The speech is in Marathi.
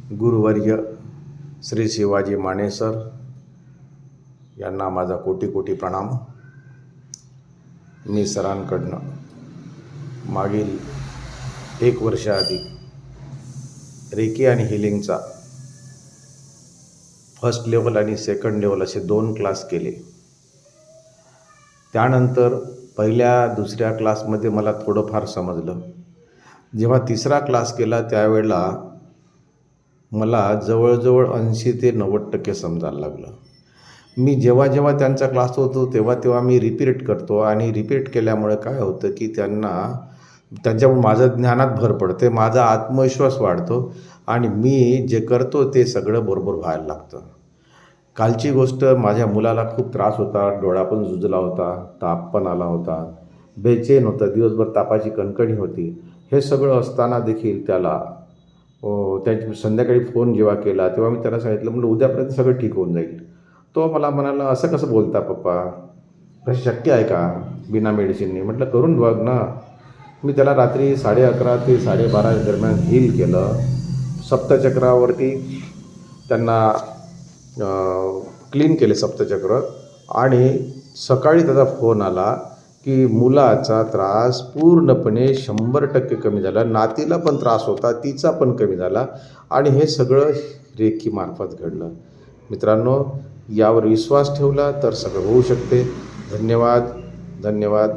गुरुवर्य श्री शिवाजी माने सर यांना माझा कोटी कोटी प्रणाम. मी सरांकडनं मागील 1 वर्षाआधी रेकी आणि हिलिंगचा फर्स्ट लेवल आणि सेकंड लेवल असे 2 क्लास केले. त्यानंतर पहिल्या दुसऱ्या क्लासमध्ये मला थोडंफार समजलं. जेव्हा 3रा क्लास केला त्यावेळेला मला जवळजवळ 80 ते 90% समजायला लागलं. मी जेव्हा जेव्हा त्यांचा क्लास होतो तेव्हा मी रिपीट करतो आणि रिपीट केल्यामुळे काय होतं की त्यांच्यामुळे माझं ज्ञानात भर पडते, माझा आत्मविश्वास वाढतो आणि मी जे करतो ते सगळं बरोबर व्हायला लागतं. कालची गोष्ट, माझ्या मुलाला खूप त्रास होता, डोळा पण सुजला होता, ताप पण आला होता, बेचैन होतं, दिवसभर तापाची कणकणी होती. हे सगळं असताना देखील त्याची संध्याकाळी फोन जेव्हा केला तेव्हा मी त्याला सांगितलं, म्हणलं उद्यापर्यंत सगळं ठीक होऊन जाईल. तो मला म्हणाला, असं कसं बोलता पप्पा, कसं शक्य आहे का बिना मेडिसिनने? म्हटलं करून बघ ना. मी त्याला रात्री 11:30 ते 12:30 दरम्यान हील केलं. सप्तचक्रावरती त्यांना क्लीन केले सप्तचक्र आणि सकाळी त्याचा फोन आला की मुलाचा त्रास पूर्णपणे 100% कमी झाला. नातीला पण त्रास होता, तिचा पण कमी झाला आणि हे सगळं रेकीमार्फत घडलं. मित्रांनो, यावर विश्वास ठेवला तर सगळं होऊ शकते. धन्यवाद, धन्यवाद.